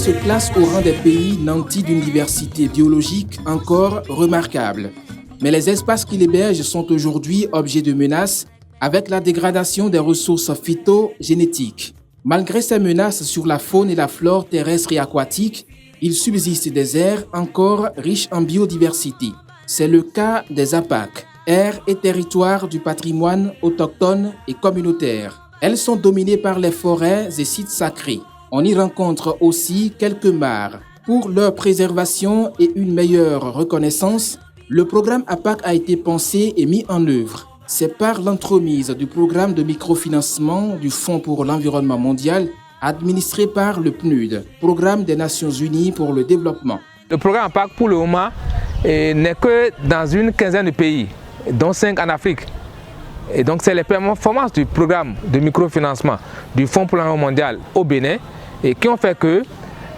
se classe au rang des pays nantis d'une diversité biologique encore remarquable. Mais les espaces qui l'hébergent sont aujourd'hui objets de menaces avec la dégradation des ressources phytogénétiques. Malgré ces menaces sur la faune et la flore terrestre et aquatique, il subsiste des aires encore riches en biodiversité. C'est le cas des APAC, aires et territoires du patrimoine autochtone et communautaire. Elles sont dominées par les forêts et sites sacrés. On y rencontre aussi quelques mares. Pour leur préservation et une meilleure reconnaissance, le programme APAC a été pensé et mis en œuvre. C'est par l'entremise du programme de microfinancement du Fonds pour l'environnement mondial, administré par le PNUD, Programme des Nations Unies pour le développement. Le programme APAC pour le moment n'est que dans une quinzaine de pays, dont 5 en Afrique. Et donc c'est les performances du programme de microfinancement du Fonds pour l'environnement mondial au Bénin et qui ont fait que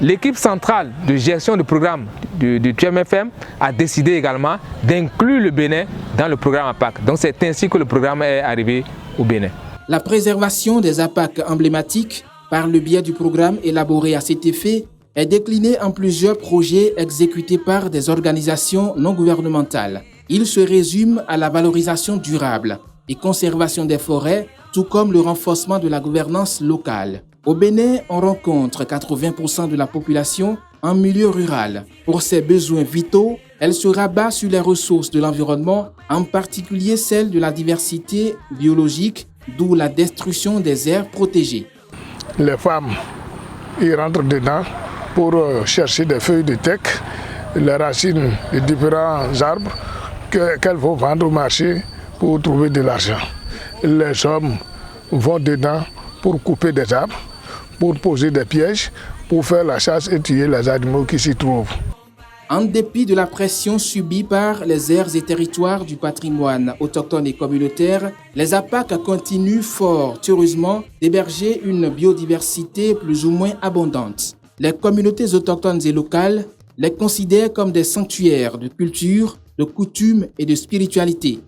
l'équipe centrale de gestion du programme du TMFM a décidé également d'inclure le Bénin dans le programme APAC. Donc c'est ainsi que le programme est arrivé au Bénin. La préservation des APAC emblématiques par le biais du programme élaboré à cet effet est déclinée en plusieurs projets exécutés par des organisations non gouvernementales. Il se résume à la valorisation durable et conservation des forêts, tout comme le renforcement de la gouvernance locale. Au Bénin, on rencontre 80% de la population en milieu rural. Pour ses besoins vitaux, elle se rabat sur les ressources de l'environnement, en particulier celles de la diversité biologique, d'où la destruction des aires protégées. Les femmes y rentrent dedans pour chercher des feuilles de teck, les racines de différents arbres qu'elles vont vendre au marché pour trouver de l'argent. Les hommes vont dedans pour couper des arbres, pour poser des pièges, pour faire la chasse et tuer les animaux qui s'y trouvent. En dépit de la pression subie par les aires et territoires du patrimoine autochtone et communautaire, les APAC continuent fort heureusement d'héberger une biodiversité plus ou moins abondante. Les communautés autochtones et locales les considèrent comme des sanctuaires de culture, de coutumes et de spiritualité.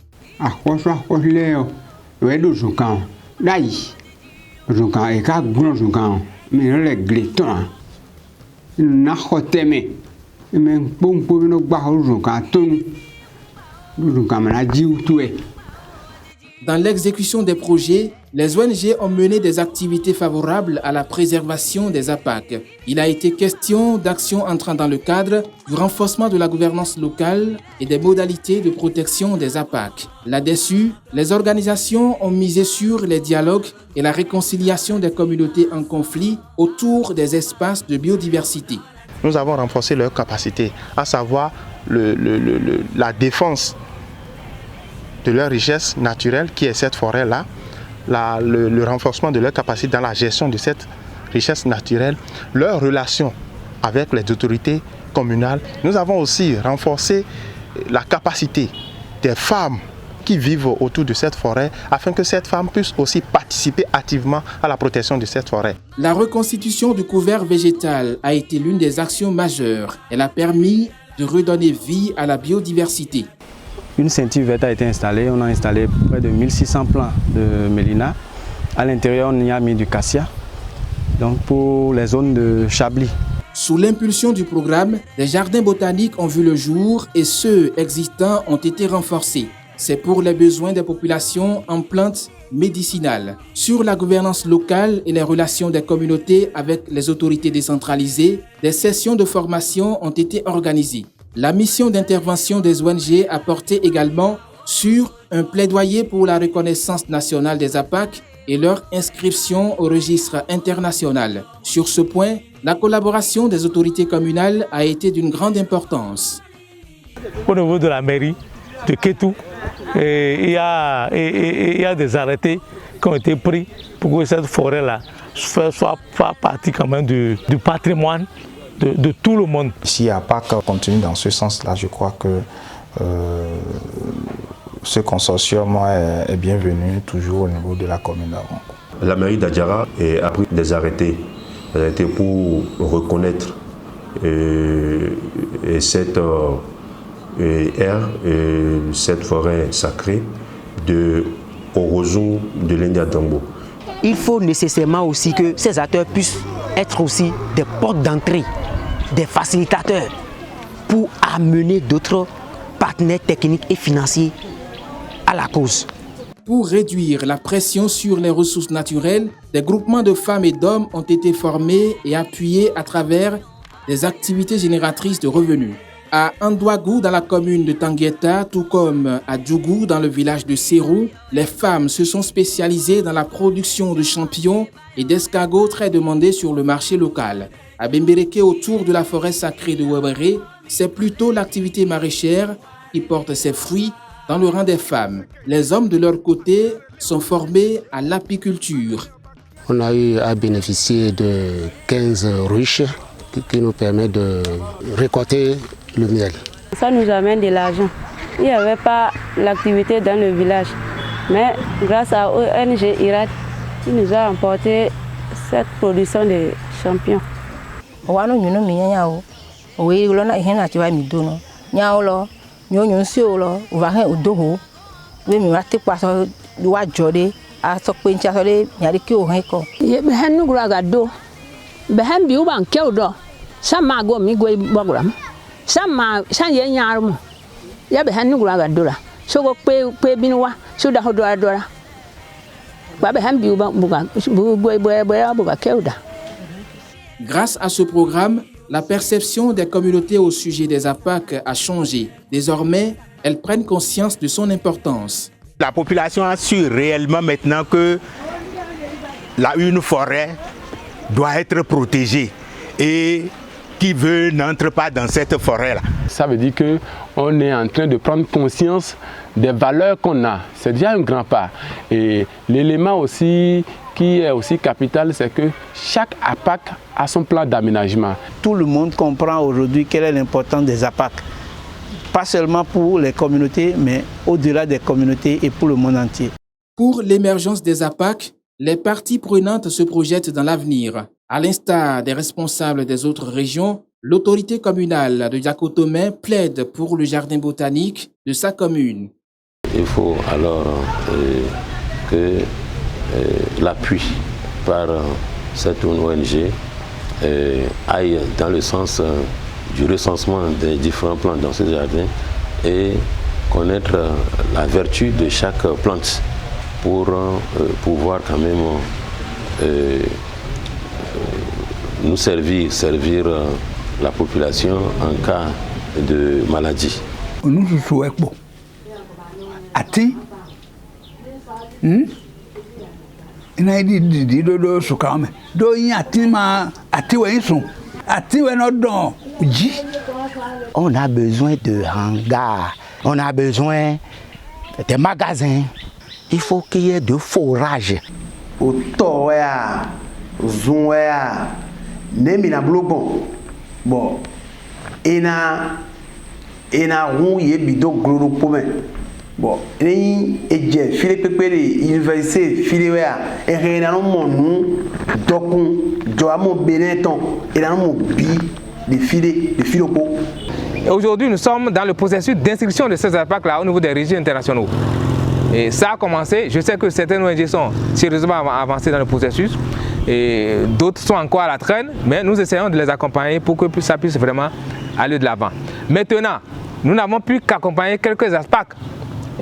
Dans l'exécution des projets, les ONG ont mené des activités favorables à la préservation des APAC. Il a été question d'actions entrant dans le cadre du renforcement de la gouvernance locale et des modalités de protection des APAC. Là-dessus, les organisations ont misé sur les dialogues et la réconciliation des communautés en conflit autour des espaces de biodiversité. Nous avons renforcé leur capacité, à savoir la défense de leur richesse naturelle qui est cette forêt-là, le renforcement de leur capacité dans la gestion de cette richesse naturelle, leur relation avec les autorités communales. Nous avons aussi renforcé la capacité des femmes qui vivent autour de cette forêt afin que cette femme puisse aussi participer activement à la protection de cette forêt. La reconstitution du couvert végétal a été l'une des actions majeures. Elle a permis de redonner vie à la biodiversité. Une ceinture verte a été installée. On a installé près de 1600 plants de mélina. À l'intérieur, on y a mis du cassia, donc pour les zones de Chablis. Sous l'impulsion du programme, des jardins botaniques ont vu le jour et ceux existants ont été renforcés. C'est pour les besoins des populations en plantes médicinales. Sur la gouvernance locale et les relations des communautés avec les autorités décentralisées, des sessions de formation ont été organisées. La mission d'intervention des ONG a porté également sur un plaidoyer pour la reconnaissance nationale des APAC et leur inscription au registre international. Sur ce point, la collaboration des autorités communales a été d'une grande importance. Au niveau de la mairie de Kétou, il y a des arrêtés qui ont été pris pour que cette forêt-là soit partie quand même du patrimoine de tout le monde. Si APAC continue dans ce sens-là, je crois que ce consortium est bienvenu toujours au niveau de la commune d'Aron. La mairie d'Adjara a pris des arrêtés pour reconnaître cette aire, cette forêt sacrée au Orozo de l'India Dambo. il faut nécessairement aussi que ces acteurs puissent être aussi des portes d'entrée, des facilitateurs pour amener d'autres partenaires techniques et financiers à la cause. Pour réduire la pression sur les ressources naturelles, des groupements de femmes et d'hommes ont été formés et appuyés à travers des activités génératrices de revenus. À Andouagou, dans la commune de Tangueta, tout comme à Djougou, dans le village de Serou, les femmes se sont spécialisées dans la production de champignons et d'escargots très demandés sur le marché local. À Bembereke, autour de la forêt sacrée de Webere, c'est plutôt l'activité maraîchère qui porte ses fruits dans le rang des femmes. Les hommes, de leur côté, sont formés à l'apiculture. On a eu à bénéficier de 15 ruches qui nous permettent de récolter le miel. Ça nous amène de l'argent. Il n'y avait pas l'activité dans le village. Mais grâce à ONG IRAD, il nous a apporté cette production de champignons. Grâce à ce programme, la perception des communautés au sujet des APAC a changé. Désormais, elles prennent conscience de son importance. La population a su réellement maintenant que une forêt doit être protégée et qui veut n'entre pas dans cette forêt-là. Ça veut dire qu'on est en train de prendre conscience des valeurs qu'on a. C'est déjà un grand pas. Et l'élément aussi qui est aussi capital, c'est que chaque APAC a son plan d'aménagement. Tout le monde comprend aujourd'hui quelle est l'importance des APAC. Pas seulement pour les communautés, mais au-delà des communautés et pour le monde entier. Pour l'émergence des APAC, les parties prenantes se projettent dans l'avenir. À l'instar des responsables des autres régions, l'autorité communale de Diakotomé plaide pour le jardin botanique de sa commune. Il faut alors que l'appui par cette ONG aille dans le sens du recensement des différents plantes dans ce jardin et connaître la vertu de chaque plante pour pouvoir quand même nous servir la population en cas de maladie. Nous souhaitons ati ina di do sukame do yin ati ma ati we sun ati we no don ji. On a besoin de hangars, on a besoin de magasins. Il faut qu'il y ait de forage. Auto ya zun ya nemi na blogon bon ina hu ye bido gloro pome bon ni eje file pepere université file ya e na no monu dokun jo amo beneton et na mo bi de file po. Aujourd'hui, nous sommes dans le processus d'inscription de ces APAC là au niveau des régimes internationaux. Et ça a commencé, je sais que certaines ONG sont sérieusement avancées dans le processus et d'autres sont encore à la traîne, mais nous essayons de les accompagner pour que ça puisse vraiment aller de l'avant. Maintenant, nous n'avons plus qu'accompagner quelques APAC.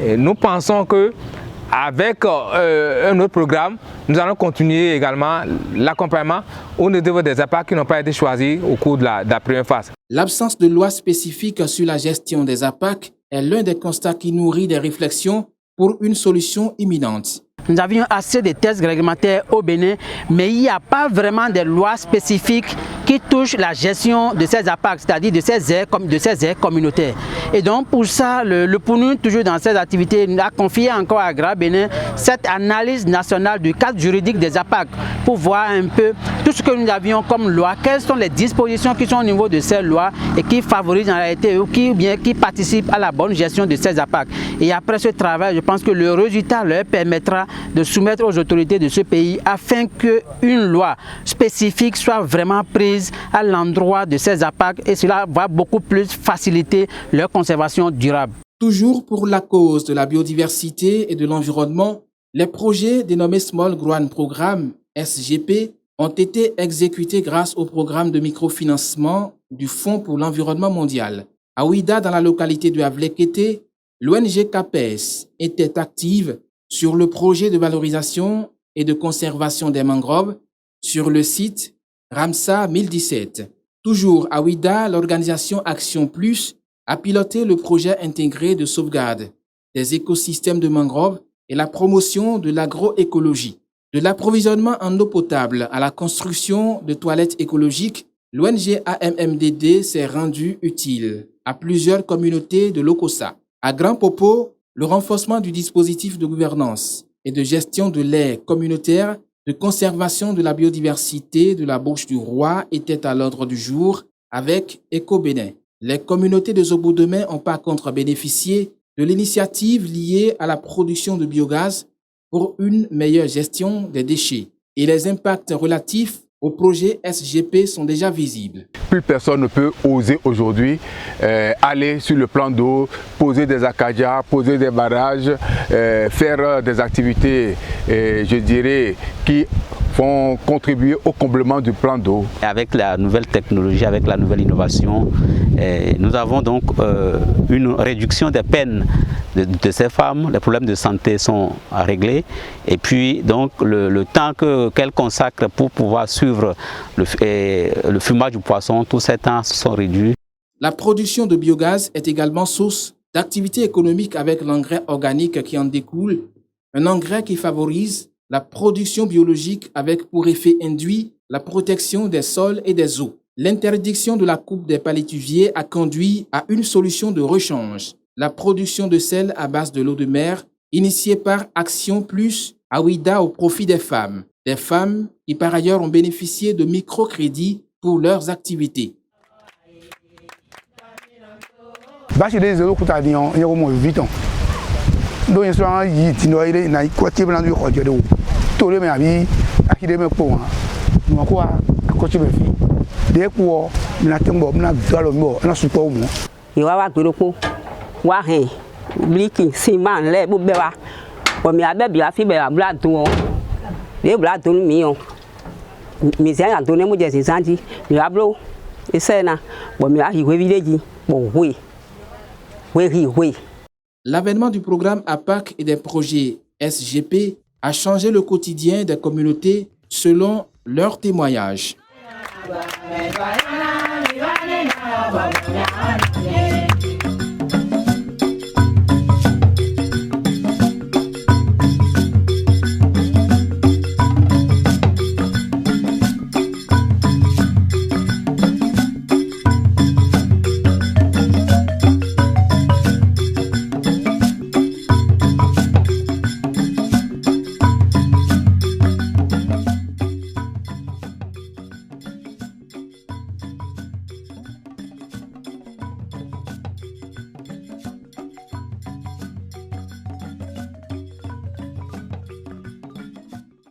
Et nous pensons qu'avec un autre programme, nous allons continuer également l'accompagnement au niveau des APAC qui n'ont pas été choisis au cours de la première phase. L'absence de loi spécifique sur la gestion des APAC est l'un des constats qui nourrit des réflexions pour une solution imminente. Nous avions assez de tests réglementaires au Bénin, mais il n'y a pas vraiment de loi spécifique qui touche la gestion de ces APAC, c'est-à-dire de ces aires communautaires. Et donc pour ça, le PNUD, toujours dans ces activités, nous a confié encore à Gra Bénin cette analyse nationale du cadre juridique des APAC pour voir un peu tout ce que nous avions comme loi, quelles sont les dispositions qui sont au niveau de ces lois et qui favorisent en réalité ou qui participent à la bonne gestion de ces APAC. Et après ce travail, je pense que le résultat leur permettra de soumettre aux autorités de ce pays afin qu'une loi spécifique soit vraiment prise à l'endroit de ces APAC et cela va beaucoup plus faciliter leur conservation durable. Toujours pour la cause de la biodiversité et de l'environnement, Les projets dénommés Small Grown Programme SGP ont été exécutés grâce au programme de microfinancement du Fonds pour l'environnement mondial. À Ouida, dans la localité de Avlekete, l'ONG CAPES était active sur le projet de valorisation et de conservation des mangroves sur le site Ramsar 1017. Toujours à Ouida, l'organisation Action Plus a piloté le projet intégré de sauvegarde des écosystèmes de mangroves et la promotion de l'agroécologie. De l'approvisionnement en eau potable à la construction de toilettes écologiques, l'ONG AMMDD s'est rendue utile à plusieurs communautés de l'Okossa. À Grand Popo, le renforcement du dispositif de gouvernance et de gestion de l'aire communautaire de conservation de la biodiversité de la Bouche du Roi était à l'ordre du jour avec EcoBénin. Les communautés de Zobodemain ont par contre bénéficié de l'initiative liée à la production de biogaz pour une meilleure gestion des déchets. Et les impacts relatifs au projet SGP sont déjà visibles. Plus personne ne peut oser aujourd'hui aller sur le plan d'eau, poser des acadias, poser des barrages, faire des activités, je dirais, qui vont contribuer au comblement du plan d'eau. Avec la nouvelle technologie, avec la nouvelle innovation, nous avons donc une réduction des peines de ces femmes. Les problèmes de santé sont réglés et puis donc le temps qu'elles consacrent pour pouvoir suivre le fumage du poisson, tous ces temps sont réduits. La production de biogaz est également source d'activité économique avec l'engrais organique qui en découle, un engrais qui favorise la production biologique avec pour effet induit la protection des sols et des eaux. L'interdiction de la coupe des palétuviers a conduit à une solution de rechange, la production de sel à base de l'eau de mer, initiée par Action Plus à Ouida au profit des femmes qui par ailleurs ont bénéficié de microcrédits pour leurs activités. L'avènement du programme APAC et des projets SGP a changé le quotidien des communautés selon leurs témoignages.